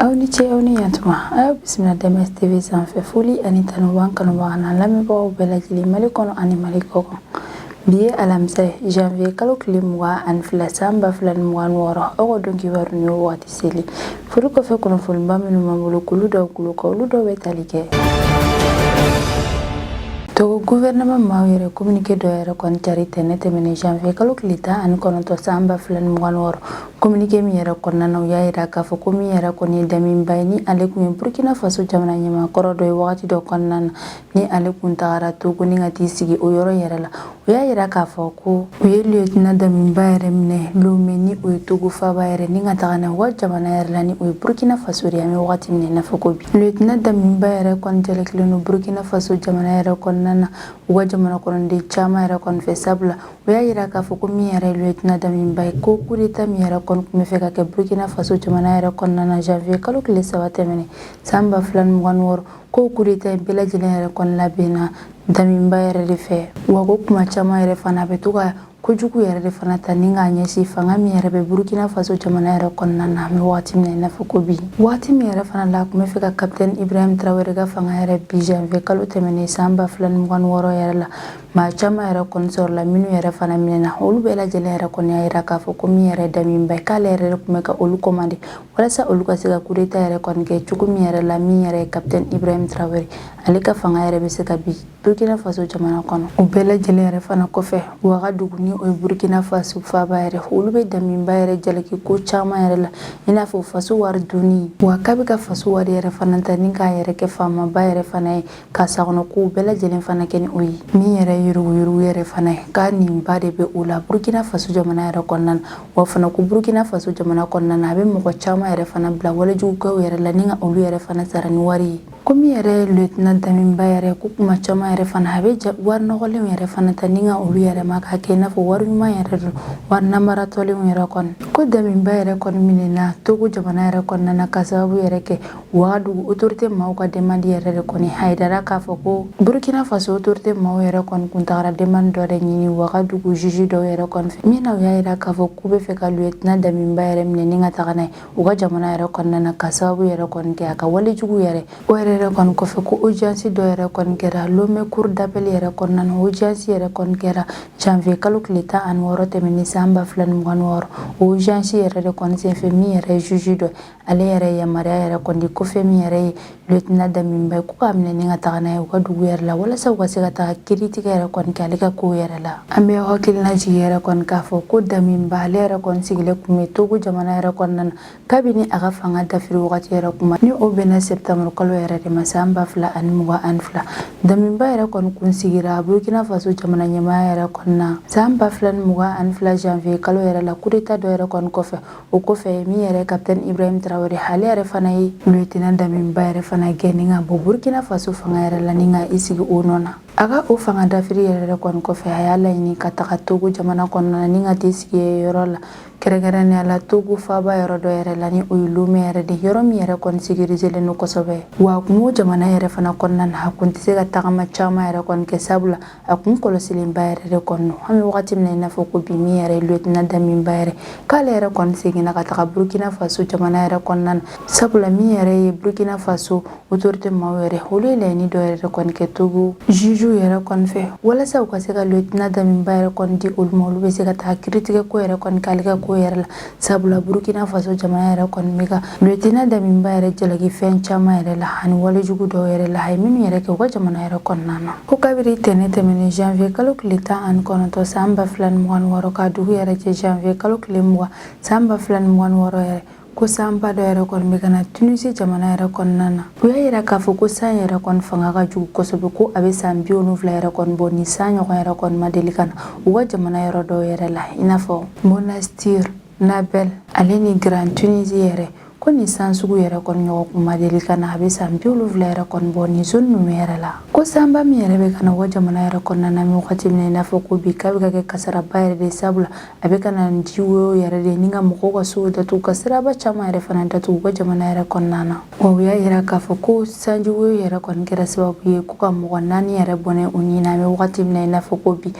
aw ni ce aw ni yantuma ayo bismillah DMS TV sanfɛ foli ani tanuban kanubaga na lamɛnbagaw bɛɛ lajɛlen Mali kɔnɔ ani Mali kɔ kan bi ye alamisa janvier kalo tile 22 san 2026 aw ka dɔn kibaru ni waati seli furu kɔfɛ kunnafoniba minnu b'an bolo k'olu dɔw kulo kan olu dɔw bɛ tali kɛ Togo gouvernement ma yɛrɛ communiqué dɔ yɛrɛ kɔni cari tɛnɛ tɛmɛnen janvier kalo tile 19 san 2026 communiqué min yɛrɛ kɔnɔna u y'a yira k'a fɔ ko min yɛrɛ kɔni ye daminba ye ni ale kun ye Burkina Faso jamana ɲɛmakɔrɔ dɔ ye wagati dɔ kɔnɔna na ni ale kun tagara Togo ni ka t'i sigi o yɔrɔ yɛrɛ la u y'a yira k'a fɔ ko u ye lieutenant daminba yɛrɛ minɛ Lomé ni o ye Togo faba yɛrɛ ni ka taga na wa jamana yɛrɛ la ni o ye Burkina Faso de an bɛ wagati min na fɔ ko bi lieutenant daminba yɛrɛ kɔni jalakillen no Burkina Faso jamana yɛrɛ kɔnɔna na u ka jamana kɔnɔden caman yɛrɛ kɔni fɛ sabula u y'a yira k'a fɔ ko min yɛrɛ lieutenant daminba ye ko coup d'état min yɛrɛ kɔni kun bɛ fɛ ka kɛ Burkina Faso jamana yɛrɛ kɔnɔna na janvier kalo tile 3 tɛmɛnen san 2026 ko coup d'état in bɛɛ lajɛlen yɛrɛ kɔni labɛnna daminba yɛrɛ de fɛ wa ko kuma caman yɛrɛ fana a bɛ to ka kojugu yɛrɛ de fana ta ni k'a ɲɛsin fanga min yɛrɛ bɛ Burkina Faso jamana yɛrɛ kɔnɔna na an bɛ waati min na i n'a fɔ ko bi waati min yɛrɛ fana la a kun bɛ fɛ ka capitaine Ibrahim Traoré ka fanga yɛrɛ bi janvier kalo tɛmɛnen san 2026 yɛrɛ la maa caman yɛrɛ kɔni sɔrɔla minnu yɛrɛ fana minɛna olu bɛɛ lajɛlen yɛrɛ kɔni y'a yira k'a fɔ ko min yɛrɛ daminba ye k'ale yɛrɛ de kun bɛ ka olu commandé walasa olu ka se ka coup d'état yɛrɛ kɔni kɛ cogo min yɛrɛ la min yɛrɛ ye capitaine Ibrahim Traoré ale ka fanga yɛrɛ bɛ se ka bi Burkina Faso jamana kɔnɔ o bɛɛ lajɛlen yɛrɛ fana kɔfɛ Ouagadougou ni o ye Burkina Faso faba yɛrɛ olu bɛ daminba yɛrɛ jalaki ko caman yɛrɛ la i n'a fɔ faso wari dunni wa k'a bɛ ka faso wari yɛrɛ fana ta ni k'a yɛrɛ kɛ faamaba yɛrɛ fana ye ka sagɔnɔ kow bɛɛ lajɛlen fana kɛ ni o ye min yɛrɛ yuruguyurugu yɛrɛ fana ye k'a nin ba de bɛ o la Burkina Faso jamana yɛrɛ kɔnɔna na wa fana ko Burkina Faso jamana kɔnɔna na a bɛ mɔgɔ caman yɛrɛ fana bila walejugukaw yɛrɛ la ni ka olu yɛrɛ fana sara ni wari ye ko min yɛrɛ ye lieutenant daminba yɛrɛ ko kuma caman yɛrɛ fana a bɛ wari nɔgɔlenw yɛrɛ fana ta ni ka olu yɛrɛ ma k'a kɛ i n'a fɔ wari ɲuman yɛrɛ don wari namaratɔlenw yɛrɛ kɔni ko daminba yɛrɛ kɔni minɛna Togo jamana yɛrɛ kɔnɔna na ka sababu yɛrɛ kɛ Ouagadougou autorité maaw ka demande yɛrɛ de kɔni a yirara k'a fɔ ko Burkina Faso autorité maaw yɛrɛ kɔni kun tagara demande dɔ de ɲini Ouagadougou juge dɔw yɛrɛ kɔni fɛ min na u y'a yira k'a fɔ k'u bɛ fɛ ka lieutenant daminba yɛrɛ minɛ ni ka taga n'a ye u ka jamana yɛrɛ kɔnɔna na ka sababu yɛrɛ kɔni kɛ a ka walejugu yɛrɛ o yɛrɛ kɔni kɔfɛ ko audience dɔ yɛrɛ kɔni kɛra Lomé cour d'appel yɛrɛ kɔnɔna na audience yɛrɛ kɔni kɛra janvier kalo tile 16 tɛmɛnen san 2026 o audience yɛrɛ de kɔni senfɛ min yɛrɛ ye juge dɔ ale yɛrɛ yamaruya yɛrɛ kɔni di kɔfɛ min yɛrɛ ye lieutenant daminba ye ko k'a minɛ ni ka taga n'a ye u ka dugu yɛrɛ la walasa u ka se ka taga kiiritigɛ yɛrɛ kɔni kɛ ale ka kow yɛrɛ la an bɛ hakilina jigi yɛrɛ kɔni k'a fɔ ko daminba ale yɛrɛ kɔni sigilen kun bɛ Togo jamana yɛrɛ kɔnɔna na kabini a ka fanga dafiri wagati yɛrɛ kuma ni o bɛnna septembre kalo yɛrɛ de ma san 2022 daminba yɛrɛ kɔni kun sigira Burkina Faso jamana ɲɛmaya yɛrɛ kɔnɔna san 2022 janvier kalo yɛrɛ la coup d'état dɔ yɛrɛ kɔni kɔfɛ o kɔfɛ min yɛrɛ capitaine Ibrahim Traoré ale yɛrɛ fana ye lieutenant daminba yɛrɛ fana gɛn ni ka bɔ Burkina Faso fanga yɛrɛ la ni ka i sigi o nɔ na a ka o fanga dafiri yɛrɛ kɔni kɔfɛ a y'a laɲini ka taga Togo jamana kɔnɔna na ni ka t'i sigi yɔrɔ la kɛrɛnkɛrɛnnenya la Togo faba yɔrɔ dɔ yɛrɛ la ni o ye Lomé yɛrɛ de yɔrɔ min yɛrɛ kɔni sécuriselen no kosɛbɛ wa kun o jamana yɛrɛ fana kɔnɔna na a kun tɛ se ka tagama caman yɛrɛ kɔni kɛ sabula a kun kɔlɔsilenba yɛrɛ de kɔni no an bɛ wagati min na i n'a fɔ ko bi min yɛrɛ ye lieutenant daminba yɛrɛ k'ale yɛrɛ kɔni seginna ka taga Burkina Faso jamana yɛrɛ kɔnɔna na sabula min yɛrɛ ye Burkina Faso autorité maaw yɛrɛ olu ye laɲini dɔ yɛrɛ kɔni kɛ Togo juge yɛrɛ kɔni fɛ walasa u ka se ka lieutenant daminba yɛrɛ kɔni di olu ma olu bɛ se ka taga kiiritigɛ ko yɛrɛ kɔni k'ale ka ko yɛrɛ la sabula Burkina Faso jamana yɛrɛ kɔni bɛ ka lieutenant daminba yɛrɛ jalaki fɛn caman yɛrɛ la ani walejugu dɔw yɛrɛ la a ye minnu yɛrɛ kɛ u ka jamana yɛrɛ kɔnɔna na ko kabiri tɛnɛ tɛmɛnen janvier kalo tile 19 san 2026 ka dugu yɛrɛ cɛ janvier kalo tile 20 san 2026 yɛrɛ ko sanba dɔ yɛrɛ kɔni bɛ ka na Tunisie jamana yɛrɛ kɔnɔna na u y'a yira k'a fɔ ko san yɛrɛ kɔni fanga ka jugu kosɛbɛ ko a bɛ san 70 yɛrɛ kɔni bɔ ni san ɲɔgɔn yɛrɛ kɔni ma deli ka na u ka jamana yɔrɔ dɔw yɛrɛ la i n'a fɔ Monastir Nabel ale ni Grand Tunisie yɛrɛ ko ni san sugu yɛrɛ kɔni ɲɔgɔn kun ma deli ka na a bɛ san 70 yɛrɛ kɔni bɔ ni zone ninnu yɛrɛ la ko sanba min yɛrɛ bɛ ka na o jamana yɛrɛ kɔnɔna na mi wagati min na i n'a fɔ ko bi k'a bɛ ka kɛ kasaraba yɛrɛ de sabula a bɛ ka na ni jiwoyo yɛrɛ de ni ka mɔgɔw ka sow datugu ka siraba caman yɛrɛ fana datugu u ka jamana yɛrɛ kɔnɔna na wa u y'a yira k'a fɔ ko sanjiwoyo yɛrɛ kɔni kɛra sababu ye ko ka mɔgɔ 4 yɛrɛ bɔnɛ o ni na an bɛ wagati min na i n'a fɔ ko bi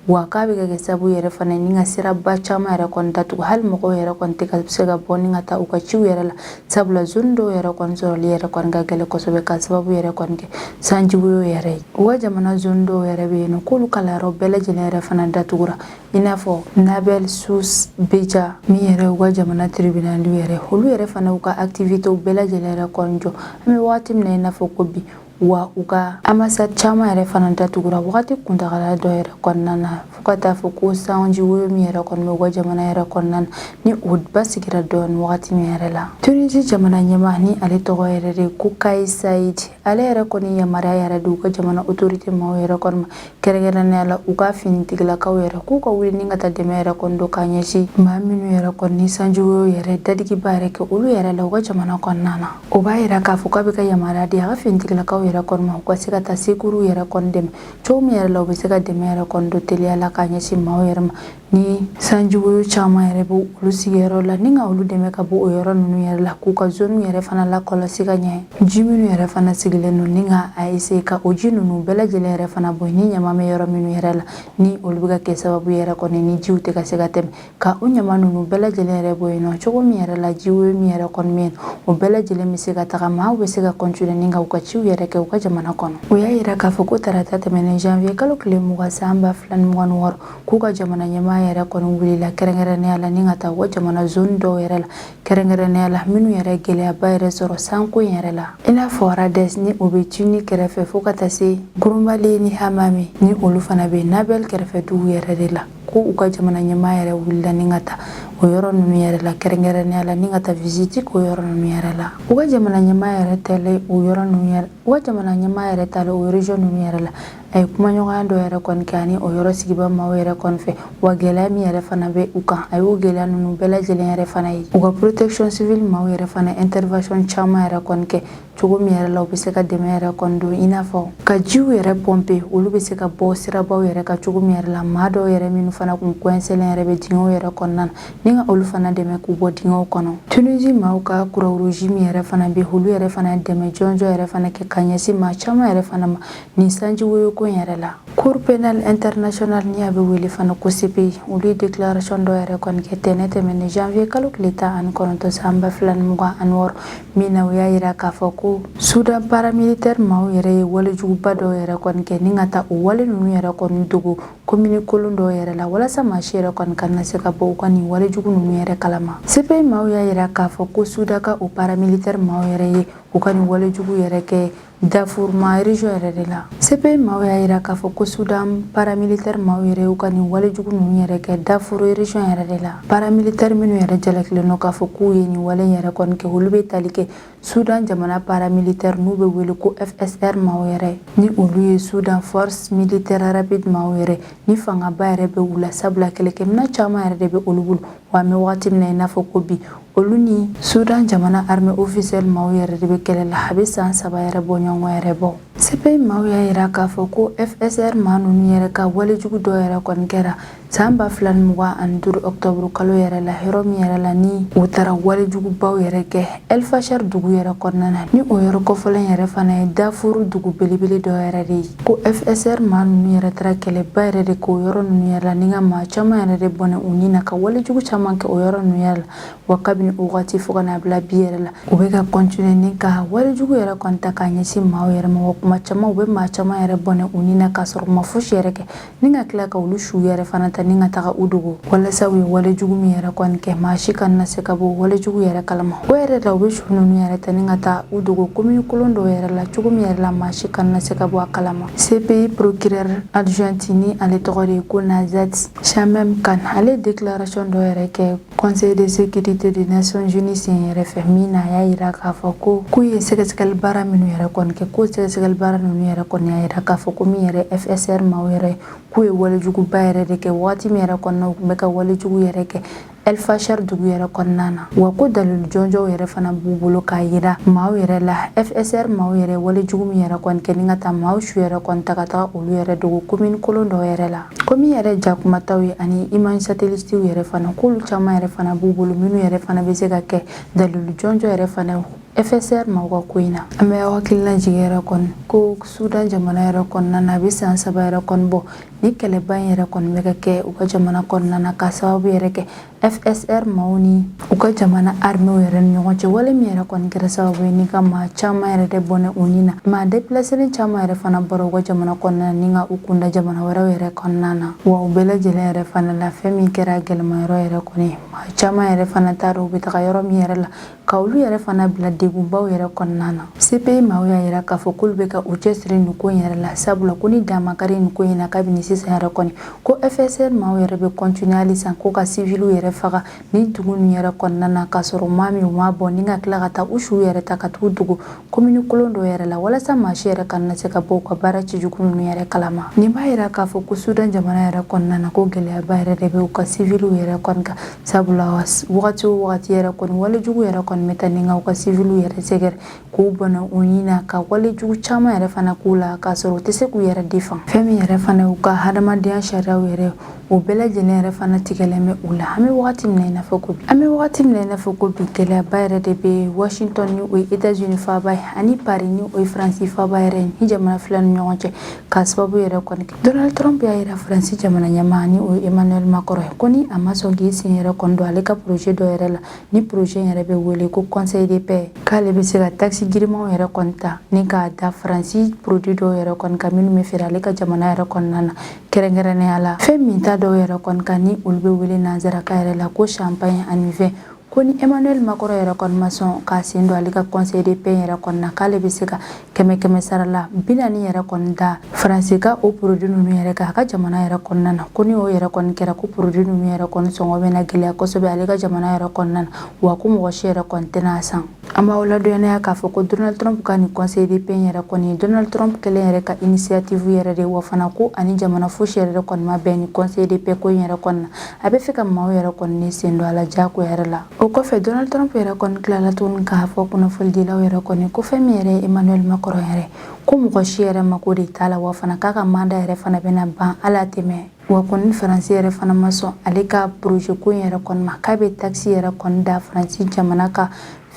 wa k'a bɛ kɛ sababu yɛrɛ fana ni ka siraba caman yɛrɛ kɔni datugu hali mɔgɔw yɛrɛ kɔni tɛ ka se ka bɔ ni ka taa u ka ciw yɛrɛ la sabula zone dɔw yɛrɛ kɔni sɔrɔli yɛrɛ kɔni ka gɛlɛn kosɛbɛ ka sababu yɛrɛ kɔni kɛ sanjiwoyo yɛrɛ ye u ka jamana zone dɔw yɛrɛ bɛ yen nɔ k'olu kalanyɔrɔ bɛɛ lajɛlen yɛrɛ fana datugura i n'a fɔ Nabel Sus Beja min yɛrɛ u ka jamana tribunal yɛrɛ olu yɛrɛ fana u ka activités bɛɛ lajɛlen yɛrɛ kɔni jɔ an bɛ wagati min na i n'a fɔ ko bi wa u ka ambassade caman yɛrɛ fana datugura wagati kuntagala dɔ yɛrɛ kɔnɔna na fo ka taa fɔ ko sanjiwoyo min yɛrɛ kɔni bɛ u ka jamana yɛrɛ kɔnɔna na ni o basigira dɔɔni wagati min yɛrɛ la Tunisie jamana ɲɛmaa ni ale tɔgɔ yɛrɛ de ko Kais Saied ale yɛrɛ kɔni yamaruya yɛrɛ de u ka jamana autorité maaw yɛrɛ kɔni ma kɛrɛnkɛrɛnnenya la u ka finitigilakaw yɛrɛ k'u ka wuli ni ka taa dɛmɛ yɛrɛ kɔni don k'a ɲɛsin maa minnu yɛrɛ kɔni ni sanjiwoyo yɛrɛ dadigiba yɛrɛ kɛ olu yɛrɛ la u ka jamana kɔnɔna na o b'a yira k'a fɔ k'a bɛ ka yamaruya di a ka finitigilakaw yɛrɛ kɔni ma u ka se ka taa secours yɛrɛ kɔni dɛmɛ cogo min yɛrɛ la u bɛ se ka dɛmɛ yɛrɛ kɔni don teliya la k'a ɲɛsin maaw yɛrɛ ma ni sanjiwoyo caman yɛrɛ bɛ olu sigiyɔrɔ la ni ka olu dɛmɛ ka bɔ o yɔrɔ ninnu yɛrɛ la k'u ka zone yɛrɛ fana lakɔlɔsi ka ɲɛ ji minnu yɛrɛ fana sigilen don ni ka a essayer ka o ji ninnu bɛɛ lajɛlen yɛrɛ fana bɔ ni ɲama bɛ yɔrɔ minnu yɛrɛ la ni olu bɛ ka kɛ sababu yɛrɛ kɔni ni jiw tɛ ka se ka tɛmɛ ka o ɲama ninnu bɛɛ lajɛlen yɛrɛ bɔ yen nɔ cogo min yɛrɛ la jiwoyo min yɛrɛ kɔni bɛ yen o bɛɛ lajɛlen bɛ se ka taga maaw bɛ se ka continuer ni ka u ka ciw yɛrɛ kɛ u ka jamana kɔnɔ o y'a yira k'a fɔ ko tarata tɛmɛnen janvier kalo tile 20 san 2026 k'u ka jamana ɲɛmaa yɛrɛ kɔni wulila kɛrɛnkɛrɛnnenya la ni ka taa u ka jamana zone dɔw yɛrɛ la kɛrɛnkɛrɛnnenya la minnu yɛrɛ gɛlɛyaba yɛrɛ sɔrɔ sanko in yɛrɛ la i n'a fɔ Radès ni o bɛ Tuni kɛrɛfɛ fo ka taa se Gurumale ni Hamame ni olu fana bɛ Nabel kɛrɛfɛ dugu yɛrɛ de la ko u ka jamana ɲɛmaa yɛrɛ wulila ni ka taa o yɔrɔ ninnu yɛrɛ la kɛrɛnkɛrɛnnenya la ni ka taa visite k'o yɔrɔ ninnu yɛrɛ la u ka jamana ɲɛmaa yɛrɛ tɛlen o yɔrɔ ninnu yɛrɛ u ka jamana ɲɛmaa yɛrɛ talen o région ninnu yɛrɛ la a ye kumaɲɔgɔnya dɔ yɛrɛ kɔni kɛ ani o yɔrɔ sigibaa maaw yɛrɛ kɔni fɛ wa gɛlɛya min yɛrɛ fana bɛ u kan a y'o gɛlɛya ninnu bɛɛ lajɛlen yɛrɛ fana ye u ka protection civile maaw yɛrɛ fana intervention caman yɛrɛ kɔni kɛ cogo min yɛrɛ la u bɛ se ka dɛmɛ yɛrɛ kɔni don i n'a fɔ ka jiw yɛrɛ pomper olu bɛ se ka bɔ sirabaw yɛrɛ ka cogo min yɛrɛ la maa dɔw yɛrɛ minnu fana kun coincelen yɛrɛ bɛ dingɛw yɛrɛ kɔnɔna na ni ka olu fana dɛmɛ k'u bɔ dingɛw kɔnɔ Tunisie maaw ka croix rouge min yɛrɛ fana bɛ olu yɛrɛ fana dɛmɛ jɔnjɔ yɛrɛ fana kɛ ka ɲɛsin maa caman yɛrɛ fana ma nin sanjiwoyo ko in yɛrɛ la Cour pénale internationale ni a bɛ wele fana ko CPI olu ye déclaration dɔ yɛrɛ kɔni kɛ tɛnɛ tɛmɛnen janvier kalo tile 19 san 2026 min na u y'a yira k'a fɔ ko Sudan paramilitaire maaw yɛrɛ ye walejuguba dɔw yɛrɛ kɔni kɛ ni ka taa o wale ninnu yɛrɛ kɔni dogo commune kolon dɔw yɛrɛ la walasa maa si yɛrɛ kɔni kana se ka bɔ u ka nin walejugu ninnu yɛrɛ kalama CPI maaw y'a yira k'a fɔ ko Sudan ka o paramilitaire maaw yɛrɛ ye u ka nin walejugu yɛrɛ kɛ Darfour région yɛrɛ de la CPI maaw y'a yira k'a fɔ ko Sudan paramilitaire maaw yɛrɛ y'u ka nin walejugu ninnu yɛrɛ kɛ Darfour région yɛrɛ de la paramilitaire minnu yɛrɛ jalakilen don k'a fɔ k'u ye nin wale yɛrɛ kɔni kɛ olu bɛ tali kɛ Sudan jamana paramilitaire n'u bɛ wele ko FSR maaw yɛrɛ ni olu ye Sudan force militaire rapide maaw yɛrɛ ni fangaba yɛrɛ bɛ u la sabula kɛlɛkɛminɛn caman yɛrɛ de bɛ olu bolo wa an bɛ wagati min na i n'a fɔ ko bi olu ni Sudan jamana armée officielle maaw yɛrɛ de bɛ kɛlɛ la a bɛ san 3 yɛrɛ bɔ ɲɔgɔn yɛrɛ bɔ CPI maaw y'a yira k'a fɔ ko FSR maa ninnu yɛrɛ ka walejugu dɔ yɛrɛ kɔni kɛra san 2025 octobre kalo yɛrɛ la yɔrɔ min yɛrɛ la ni u taara walejugubaw yɛrɛ kɛ El Fasher dugu yɛrɛ kɔnɔna na ni o yɔrɔ kɔfɔlen yɛrɛ fana ye Darfour dugu belebele dɔ yɛrɛ de ye ko FSR maa ninnu yɛrɛ taara kɛlɛba yɛrɛ de k'o yɔrɔ ninnu yɛrɛ la ni ka maa caman yɛrɛ de bɔnɛ u ni na ka walejugu caman kɛ o yɔrɔ ninnu yɛrɛ la wa kabini o wagati fo ka n'a bila bi yɛrɛ la u bɛ ka continuer ni ka walejugu yɛrɛ kɔni ta k'a ɲɛsin maaw yɛrɛ ma wa kuma caman u bɛ maa caman yɛrɛ bɔnɛ u ni na k'a sɔrɔ u ma fosi yɛrɛ kɛ ni ka tila ka olu su yɛrɛ fana ta ni ka taga u dogo walasa u ye walejugu min yɛrɛ kɔni kɛ maa si kana se ka bɔ walejugu yɛrɛ kalama o yɛrɛ la u bɛ su ninnu yɛrɛ ta ni ka taa u dogo commune kolon dɔw yɛrɛ la cogo min yɛrɛ la maa si kana se ka bɔ a kalama CPI procureur adjoint ni ale tɔgɔ de ye ko Nazat Shamem Khan ale déclaration dɔ yɛrɛ kɛ Conseil de sécurité des Nations Unies sen yɛrɛ fɛ min na a y'a yira k'a fɔ ko k'u ye sɛgɛsɛgɛli baara minnu yɛrɛ kɔni kɛ k'o sɛgɛsɛgɛli baara ninnu yɛrɛ kɔni y'a yira k'a fɔ ko min yɛrɛ FSR maaw yɛrɛ k'u ye walejuguba yɛrɛ de kɛ wagati min yɛrɛ kɔnɔna u tun bɛ ka walejugu yɛrɛ kɛ El Fasher dugu yɛrɛ kɔnɔna na wa ko dalilu jɔnjɔw yɛrɛ fana b'u bolo k'a yira maaw yɛrɛ la FSR maaw yɛrɛ walejugu min yɛrɛ kɔni kɛ ni ka taa maaw su yɛrɛ kɔni ta ka taga olu yɛrɛ dogo commune kolon dɔw yɛrɛ la komi yɛrɛ jakumataw ye ani image satellitiw yɛrɛ fana k'olu caman yɛrɛ fana b'u bolo minnu yɛrɛ fana bɛ se ka kɛ dalilu jɔnjɔ yɛrɛ fana FSR ma wa kuina ame wakilna jigera kon ko Sudan jamana yɛrɛ kɔnɔna na a bɛ san 3 yɛrɛ kɔni bɔ ni kɛlɛba in yɛrɛ kɔni bɛ ka kɛ u ka jamana kɔnɔna na ka sababu yɛrɛ kɛ FSR maaw ni u ka jamana armée yɛrɛ ni ɲɔgɔn cɛ wale min yɛrɛ kɔni kɛra sababu ye ni ka maa caman yɛrɛ de bɔnɛ u ni na maa déplacé caman yɛrɛ fana bɔra u ka jamana kɔnɔna na ni ka u kunda jamana wɛrɛw yɛrɛ kɔnɔna na wa u bɛɛ lajɛlen yɛrɛ fana la fɛn min kɛra gɛlɛma yɔrɔ yɛrɛ kɔni maa caman yɛrɛ fana t'a dɔn u bɛ taga yɔrɔ min yɛrɛ la ka olu yɛrɛ fana bila degunbaw yɛrɛ kɔnɔna na CPI maaw y'a yira k'a fɔ k'olu bɛ ka u cɛsiri nin ko in yɛrɛ la sabula ko ni damakari nin ko in na kabini sisan yɛrɛ kɔni ko FSR maaw yɛrɛ bɛ continuer halisa ko ka civiliw yɛrɛ faga ni dugu nin yɛrɛ kɔnɔna na k'a sɔrɔ maa min u m'a bɔ ni ka tila ka taa u siw yɛrɛ ta ka tugu dugu commune kolon dɔ yɛrɛ la walasa maa si yɛrɛ kana se ka bɔ u ka baara cɛjugu ninnu yɛrɛ kalama nin b'a yira k'a fɔ ko Sudan jamana yɛrɛ kɔnɔna na ko gɛlɛyaba yɛrɛ de bɛ u ka civiliw yɛrɛ kɔni kan sabula wagati o wagati yɛrɛ kɔni walejugu yɛrɛ kɔni bɛ taa ni ka u ka civiliw yɛrɛ sɛgɛrɛ k'u bɔnɛ u ni na ka walejugu caman yɛrɛ fana k'u la k'a sɔrɔ u tɛ se k'u yɛrɛ défend fɛn min yɛrɛ fana u ka hadamadenya sariyaw yɛrɛ o bɛɛ lajɛlen yɛrɛ fana tigɛlen bɛ u la an bɛ wagati min na i n'a fɔ ko bi gɛlɛyaba yɛrɛ de bɛ Washington ni o ye États-Unis faaba ye ani Paris ni o ye Faransi faaba yɛrɛ ni jamana fila ni ɲɔgɔn cɛ k'a sababu yɛrɛ kɔni kɛ Donald Trump y'a yira Faransi jamana ɲɛmaa ni o ye Emmanuel Macron ye ko ni a ma sɔn k'i sen yɛrɛ kɔni don ale ka projet dɔ yɛrɛ la ni projet yɛrɛ bɛ wele ko Conseil de paix k'ale bɛ se ka taxe girimanw yɛrɛ kɔni ta ni k'a da Faransi produit dɔw yɛrɛ kɔni ka minnu bɛ feere ale ka jamana yɛrɛ kɔnɔna na kɛrɛnkɛrɛnnenya la fɛn min ta dɔw yɛrɛ kɔni kan ni olu bɛ wele nanzaraka yɛrɛ la ko champagne ani vin ko ni Emmanuel Macron yɛrɛ kɔni ma sɔn k'a sen don ale ka Conseil de paix yɛrɛ kɔni na k'ale bɛ se ka 100 sara la 40 yɛrɛ kɔni da Faransi ka o produit ninnu yɛrɛ kan a ka jamana yɛrɛ kɔnɔna na ko ni o yɛrɛ kɔni kɛra ko produit ninnu yɛrɛ kɔni sɔngɔ bɛ na gɛlɛya kosɛbɛ ale ka jamana yɛrɛ kɔnɔna na wa ko mɔgɔ si yɛrɛ kɔni tɛna san an b'aw ladɔnnenya k'a fɔ ko Donald Trump ka nin Conseil de paix yɛrɛ kɔni Donald Trump kɛlen yɛrɛ ka initiative yɛrɛ de wa fana ko ani jamana fosi yɛrɛ kɔni ma bɛn ni Conseil de paix ko in yɛrɛ kɔni na a bɛ fɛ ka maaw yɛrɛ kɔni ni sen don a la jago yɛrɛ la o kɔfɛ Donald Trump yɛrɛ kɔni tilala tuguni k'a fɔ kunnafonidilaw yɛrɛ kɔni ko fɛn min yɛrɛ ye Emmanuel Macron yɛrɛ ko mɔgɔ si yɛrɛ mako de t'a la wa fana k'a ka mandat yɛrɛ fana bɛna ban ala tɛmɛ wa kɔni Faransi yɛrɛ fana ma sɔn ale ka projet ko in yɛrɛ kɔni ma k'a bɛ taxe yɛrɛ kɔni da Faransi jamana ka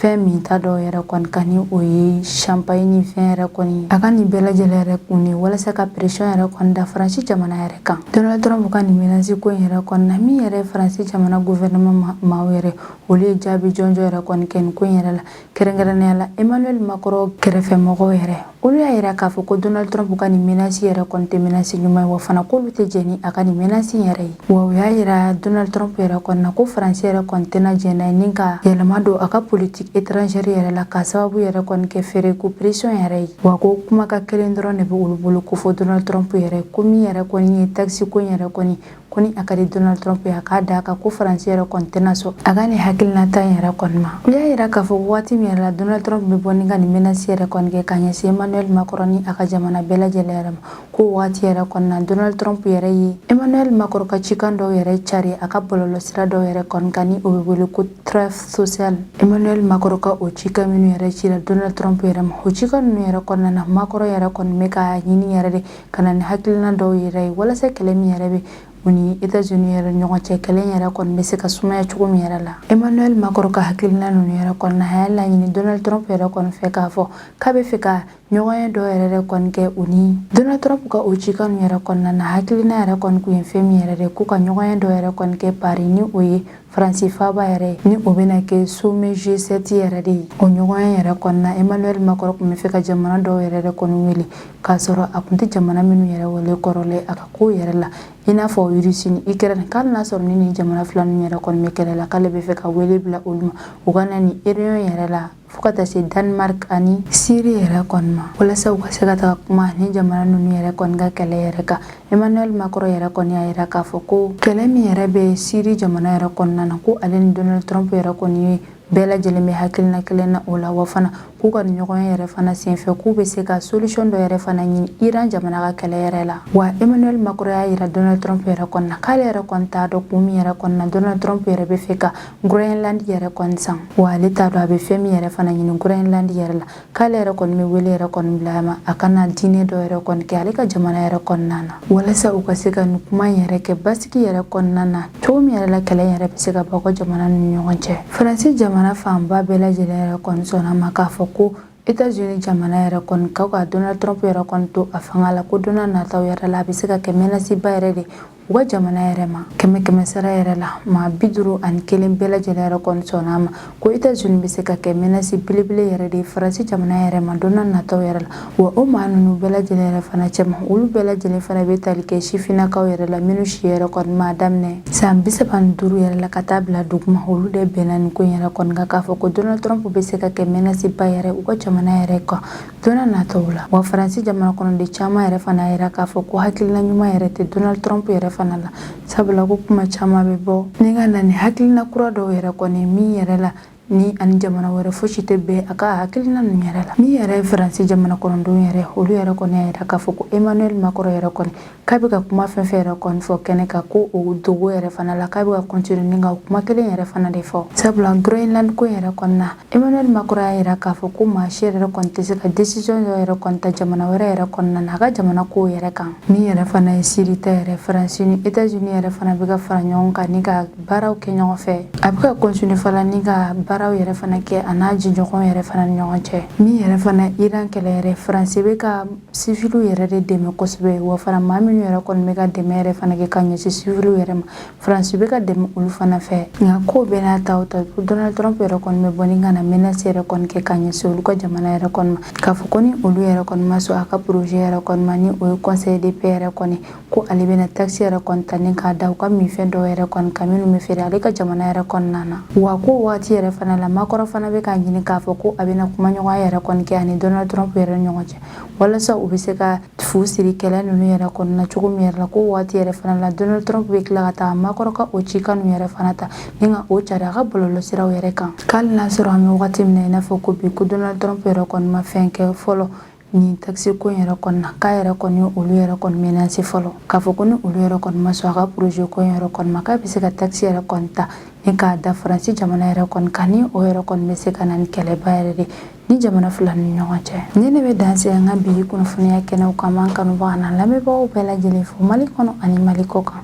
fɛn min ta dɔw yɛrɛ kɔni kan ni o ye champagne ni fɛn yɛrɛ kɔni a ka nin bɛɛ lajɛlen yɛrɛ kun ye walasa ka pression yɛrɛ kɔni da Faransi jamana yɛrɛ kan Donald Trump ka nin menace ko in yɛrɛ kɔni na min yɛrɛ Faransi jamana gouvernement maaw yɛrɛ olu ye jaabi jɔnjɔ yɛrɛ kɔni kɛ nin ko in yɛrɛ la kɛrɛnkɛrɛnnenya la Emmanuel Macron kɛrɛfɛmɔgɔw yɛrɛ olu y'a yira k'a fɔ ko Donald Trump ka nin menace yɛrɛ kɔni tɛ menace ɲuman ye wa fana k'olu tɛ jɛn ni a ka nin menace yɛrɛ ye wa u y'a yira Donald Trump yɛrɛ kɔni na ko Faransi yɛrɛ kɔni tɛna jɛn n'a ye ni ka yɛlɛma don a ka politique étrangère yɛrɛ la ka sababu yɛrɛ kɔni kɛ feere ko pression yɛrɛ ye wa ko kuma ka kelen dɔrɔn de bɛ olu bolo ko fɔ Donald Trump yɛrɛ ko min yɛrɛ kɔni ye taxe ko in yɛrɛ kɔni ko ni a ka di Donald Trump ye a k'a da kan ko Faransi yɛrɛ kɔni tɛna sɔn a ka nin hakilinata in yɛrɛ kɔni ma u y'a yira k'a fɔ waati min yɛrɛ la Donald Trump bɛ bɔ ni ka nin menace yɛrɛ kɔni kɛ ka ɲɛsin Emmanuel Macron ni a ka jamana bɛɛ lajɛlen yɛrɛ ma ko waati yɛrɛ kɔni na Donald Trump yɛrɛ ye Emmanuel Macron ka cikan dɔw yɛrɛ cari a ka bɔlɔlɔsira dɔw yɛrɛ kɔni kan ni o bɛ wele ko trêve sociale Emmanuel Macron ka o cikan minnu yɛrɛ cira Donald Trump yɛrɛ ma o cikan ninnu yɛrɛ kɔnɔna na Macron yɛrɛ kɔni bɛ ka ɲini yɛrɛ de ka na ni hakilina dɔw yɛrɛ ye walasa kɛlɛ min yɛrɛ bɛ u ni États-Unis yɛrɛ ɲɔgɔn cɛ kɛlɛ yɛrɛ kɔni bɛ se ka sumaya cogo min yɛrɛ la Emmanuel Macron ka hakilina ninnu yɛrɛ kɔni na a y'a laɲini Donald Trump yɛrɛ kɔni fɛ k'a fɔ k'a bɛ fɛ ka ɲɔgɔnye dɔ yɛrɛ kɔni kɛ u ni Donald Trump ka o cikan ninnu yɛrɛ kɔnɔna na hakilina yɛrɛ kɔni kun ye fɛn min yɛrɛ de k'u ka ɲɔgɔnye dɔ yɛrɛ kɔni kɛ Paris ni o ye Faransi faaba yɛrɛ ye ni o bɛna kɛ sommet G7 yɛrɛ de ye o ɲɔgɔnye yɛrɛ kɔni na Emmanuel Macron kun bɛ fɛ ka jamana dɔw yɛrɛ de kɔni wele k'a sɔrɔ a kun tɛ jamana minnu yɛrɛ wele kɔrɔlen a ka ko yɛrɛ la i n'a fɔ Russie ni Ukraine k'ale n'a sɔrɔ ni nin jamana fila ninnu yɛrɛ kɔni bɛ kɛlɛ la k'ale bɛ fɛ ka wele bila olu ma u ka na nin réunion yɛrɛ la fo ka taa se Danemark ani Syrie yɛrɛ kɔni ma walasa u ka se ka taga kuma ni jamana ninnu yɛrɛ kɔni ka kɛlɛ yɛrɛ kan Emmanuel Macron yɛrɛ kɔni y'a yira k'a fɔ ko kɛlɛ min yɛrɛ bɛ Syrie jamana yɛrɛ kɔnɔna na ko ale ni Donald Trump yɛrɛ kɔni ye bɛɛ lajɛlen bɛ hakilina kelen na o la wa fana k'u ka ɲɔgɔn yɛrɛ fana senfɛ k'u bɛ se ka solution dɔ yɛrɛ fana ɲini Iran jamana ka kɛlɛ yɛrɛ la wa Emmanuel Macron y'a yira Donald Trump yɛrɛ kɔni na k'ale yɛrɛ kɔni t'a dɔn kun min yɛrɛ kɔni na Donald Trump yɛrɛ bɛ fɛ ka Groenland yɛrɛ kɔni san wa ale t'a dɔn a bɛ fɛn min yɛrɛ fana ɲini Groenland yɛrɛ la k'ale yɛrɛ kɔni bɛ wele yɛrɛ kɔni bila a ma a kana diinɛ dɔ yɛrɛ kɔni kɛ ale ka jamana yɛrɛ kɔnɔna na walasa u ka se ka nin kuma yɛrɛ kɛ basigi yɛrɛ kɔnɔna na cogo min yɛrɛ la kɛlɛ yɛrɛ bɛ se ka bɔ ka jamana ni ɲɔgɔn cɛ Faransi jamana jamana fanba bɛɛ lajɛlen yɛrɛ kɔni sɔnna ma k'a fɔ ko États-Unis jamana yɛrɛ kɔni ka Donald Trump yɛrɛ kɔni to a fanga la ko donna nataw yɛrɛ la a bɛ se ka kɛ menasiba yɛrɛ de u ka jamana yɛrɛ ma kɛmɛ sara yɛrɛ la maa 51 bɛɛ lajɛlen yɛrɛ kɔni sɔnna ma ko États-Unis bɛ se ka kɛ menasi belebele yɛrɛ de Faransi jamana yɛrɛ ma donna nataw yɛrɛ la wa o maa ninnu bɛɛ lajɛlen yɛrɛ fana cɛma olu bɛɛ lajɛlen fana bɛ tali kɛ sifinnakaw yɛrɛ la minnu si yɛrɛ kɔni ma daminɛ san 35 yɛrɛ la ka taa bila duguma olu de bɛnna nin ko yɛrɛ kɔni kan k'a fɔ ko Donald Trump bɛ se ka kɛ menasiba yɛrɛ u ka jamana yɛrɛ kan donna nataw la wa Faransi jamana kɔnɔden caman yɛrɛ fana yira k'a fɔ ko hakilina ɲuman yɛrɛ tɛ Donald Trump yɛrɛ fana la sabula ko kuma caman bɛ bɔ ni ka na ni hakilina kura dɔw yɛrɛ kɔni min yɛrɛ la ni ani jamana wɛrɛ fosi tɛ bɛn a ka hakilina ninnu yɛrɛ la min yɛrɛ ye Faransi jamana kɔnɔdenw yɛrɛ olu yɛrɛ kɔni y'a yira k'a fɔ ko Emmanuel Macron yɛrɛ kɔni k'a bɛ ka kuma fɛn fɛn yɛrɛ kɔni fɔ kɛnɛ kan ko o dogo yɛrɛ fana la k'a bɛ ka continuer ni ka kuma kelen yɛrɛ fana de fɔ sabula Groenland ko yɛrɛ kɔni na Emmanuel Macron y'a yira k'a fɔ ko maa si yɛrɛ kɔni tɛ se ka décision dɔ yɛrɛ kɔni ta jamana wɛrɛ yɛrɛ kɔnɔna na a ka jamana kow yɛrɛ kan min yɛrɛ fana ye siri ta yɛrɛ Faransi ni États-Unis yɛrɛ fana bɛ ka fara ɲɔgɔn kan ni ka baaraw kɛ ɲɔgɔn fɛ a bɛ ka continuer fana ni ka baaraw yɛrɛ fana kɛ a n'a jɛɲɔgɔn yɛrɛ fana ni ɲɔgɔn cɛ min yɛrɛ fana Iran kɛlɛ yɛrɛ Faransi bɛ ka civiliw yɛrɛ de dɛmɛ kosɛbɛ wa fana maa minnu yɛrɛ kɔni bɛ ka dɛmɛ yɛrɛ fana kɛ ka ɲɛsin civiliw yɛrɛ ma Faransi bɛ ka dɛmɛ olu fana fɛ nka ko bɛɛ n'a ta o ta Donald Trump yɛrɛ kɔni bɛ bɔ ni ka na menace yɛrɛ kɔni kɛ ka ɲɛsin olu ka jamana yɛrɛ kɔni ma k'a fɔ ko ni olu yɛrɛ kɔni ma sɔn a ka projet yɛrɛ kɔni ma ni o ye conseil de paix yɛrɛ kɔni ko ale bɛna taxe yɛrɛ kɔni ta ni k'a da u ka minfɛn dɔw yɛrɛ kɔni ka minnu bɛ feere ale ka jamana yɛrɛ kɔnɔna na wa ko waati yɛrɛ fana la Macron fana bɛ k'a ɲini k'a fɔ ko a bɛna kuma ɲɔgɔnya yɛrɛ kɔni kɛ ani Donald Trump yɛrɛ ni ɲɔgɔn cɛ walasa u bɛ se ka fu siri kɛlɛ ninnu yɛrɛ kɔnɔna na cogo min yɛrɛ la ko waati yɛrɛ fana la Donald Trump bɛ tila ka taa Macron ka o cikan ninnu yɛrɛ fana ta ni ka o cari a ka bɔlɔlɔsiraw yɛrɛ kan k'ali n'a sɔrɔ an bɛ wagati min na i n'a fɔ ko bi ko Donald Trump yɛrɛ kɔni ma fɛn kɛ fɔlɔ ni taxe ko yɛrɛ kɔni na k'a yɛrɛ kɔni ye olu yɛrɛ kɔni menace fɔlɔ k'a fɔ ko ni olu yɛrɛ kɔni ma sɔn a ka projet ko yɛrɛ kɔni ma k'a bɛ se ka taxe yɛrɛ kɔni ta ni k'a da Faransi jamana yɛrɛ kɔni kan ni o yɛrɛ kɔni bɛ se ka na ni kɛlɛba yɛrɛ de ni jamana fila ni ɲɔgɔn cɛ ni ne bɛ danse an ka bi kunnafoniya kɛnɛw kan b'an kanubaga n'a lamɛnbagaw bɛɛ lajɛlen fo Mali kɔnɔ ani Mali kɔ kan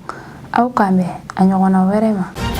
aw k'an bɛn a ɲɔgɔnna wɛrɛ ma